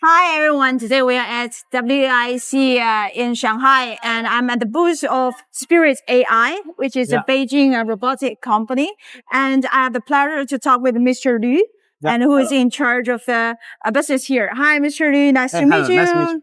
Hi everyone, today we are at WIC in Shanghai and I'm at the booth of SpiritAI, which is a Beijing robotic company. And I have the pleasure to talk with Mr. Liu, and who is in charge of the business here. Hi Mr. Liu, nice to meet you. Nice to meet you.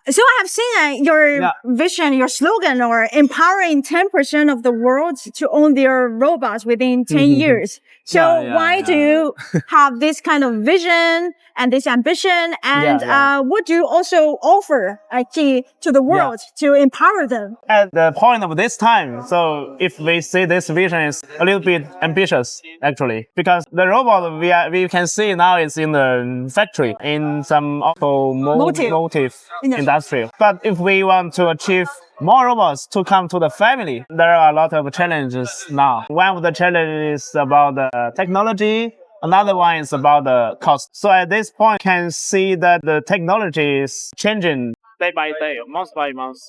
So I have seen your vision, your slogan, or empowering 10% of the world to own their robots within 10 years. So why do you have this kind of vision and this ambition? And what do you also offer actually to the world to empower them? At the point of this time, so if we say this vision is a little bit ambitious, actually, because the robot we can see now is in the factory, in some automotive industry. But if we want to achieve more robots to come to the family, there are a lot of challenges now. One of the challenges is about the technology. Another one is about the cost. So at this point, you can see that the technology is changing day by day, month by month.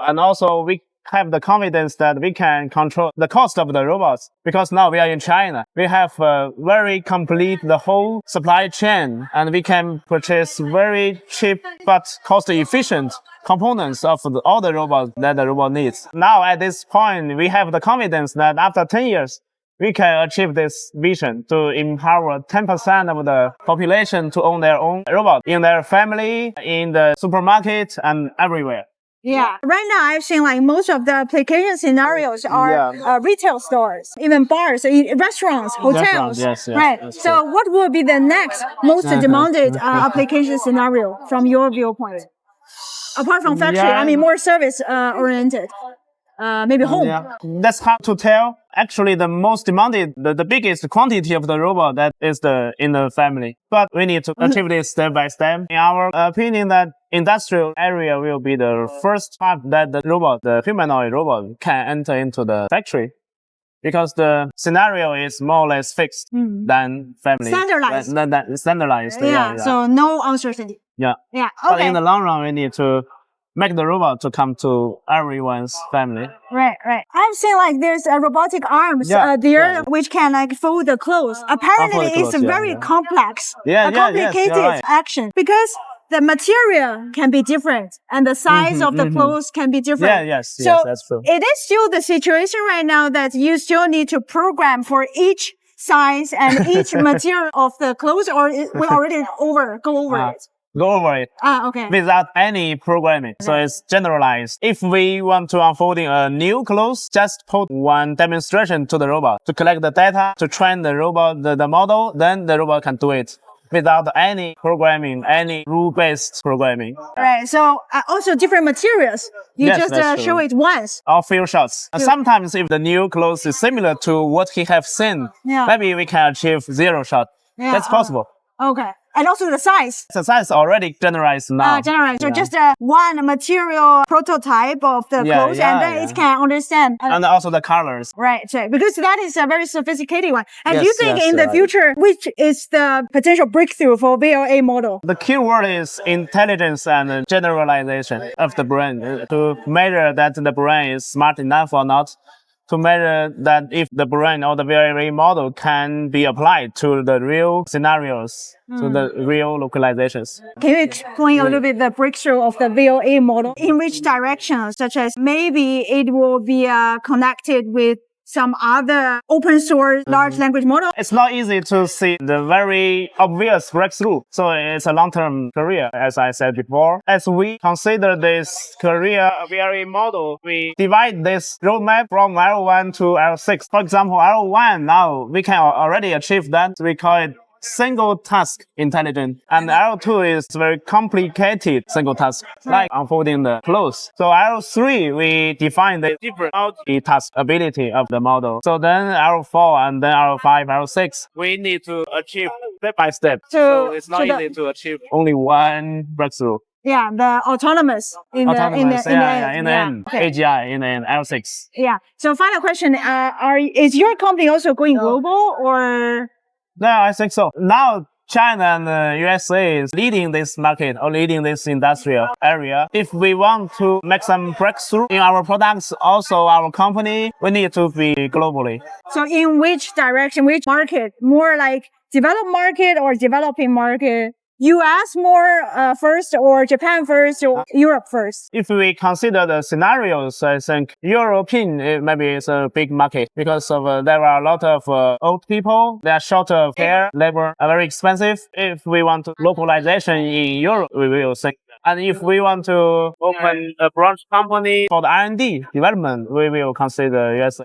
And also we have the confidence that we can control the cost of the robots, because now we are in China. We have very complete the whole supply chain, and we can purchase very cheap but cost efficient components of all the robots that the robot needs. Now at this point, we have the confidence that after 10 years, we can achieve this vision to empower 10% of the population to own their own robot in their family, in the supermarket, and everywhere. Yeah. Right now, I've seen like most of the application scenarios are retail stores, even bars, restaurants, hotels. Right. So what will be the next most demanded application scenario from your viewpoint? Apart from factory, I mean more service oriented. Maybe home. That's hard to tell. Actually, the most demanded, the biggest quantity of the robot that is in the family. But we need to achieve this step by step. In our opinion, that industrial area will be the first part that the humanoid robot can enter into the factory. Because the scenario is more or less fixed than family. Standardized. So no uncertainty. Yeah. Okay. But in the long run, we need to make the robot to come to everyone's family. Right. I've seen like there's robotic arms there which can like fold the clothes. Apparently it's very complex, complicated action, because the material can be different and the size of the clothes can be different. So that's true. It is still the situation right now that you still need to program for each size and each material of the clothes, or we already go over it? Go over it. Okay. Without any programming. So it's generalized. If we want to unfolding a new clothes, just put one demonstration to the robot to collect the data, to train the robot, the model, then the robot can do it without any programming, any rule-based programming. Right. So also different materials. You just show it once. Or few shots. Sometimes if the new clothes is similar to what he have seen, maybe we can achieve 0 shot. That's possible. Okay. And also the size. The size already generalized now. So just one material prototype of the clothes, and then it can understand. And also the colors. Right. Because that is a very sophisticated one. And do you think in the future, which is the potential breakthrough for VLA model? The key word is intelligence and generalization of the brain. To measure that the brain is smart enough or not. To measure that if the brain or the VLA model can be applied to the real scenarios, to the real localizations. Can you explain a little bit the breakthrough of the VLA model? In which direction, such as maybe it will be connected with some other open source large language model? It's not easy to see the very obvious breakthrough. So it's a long-term career, as I said before. As we consider this career VLA model, we divide this roadmap from L1 to L6. For example, L1 now, we can already achieve that. We call it single task intelligent. And L2 is very complicated single task, like unfolding the clothes. So L3, we define the different multitask ability of the model. So then L4 and then L5, L6, we need to achieve step by step. So it's not easy to achieve only one breakthrough. Yeah, the autonomous in the end. AGI in the end, L6. Yeah. So final question, is your company also going global or? Yeah, I think so. Now, China and the USA is leading this market or leading this industrial area. If we want to make some breakthrough in our products, also our company, we need to be globally. So in which direction, which market? More like developed market or developing market? US more first, or Japan first, or Europe first? If we consider the scenarios, I think European maybe is a big market because of there are a lot of old people. They are short of care, labor are very expensive. If we want to localization in Europe, we will think. And if we want to open a branch company for the R&D development, we will consider USA.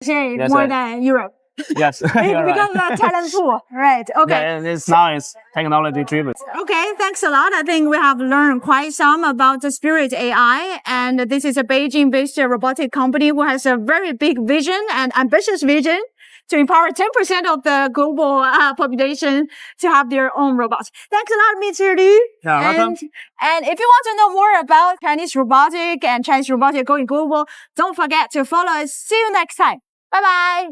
More than Europe. Yes, because the talent pool, right? Okay. Yeah, it's technology driven. Okay, thanks a lot. I think we have learned quite some about the SpiritAI, and this is a Beijing-based robotic company who has a very big vision and ambitious vision to empower 10% of the global population to have their own robots. Thanks a lot, Mr. Liu. Yeah, welcome. And if you want to know more about Chinese robotic and Chinese robotic going global, don't forget to follow us. See you next time. Bye-bye.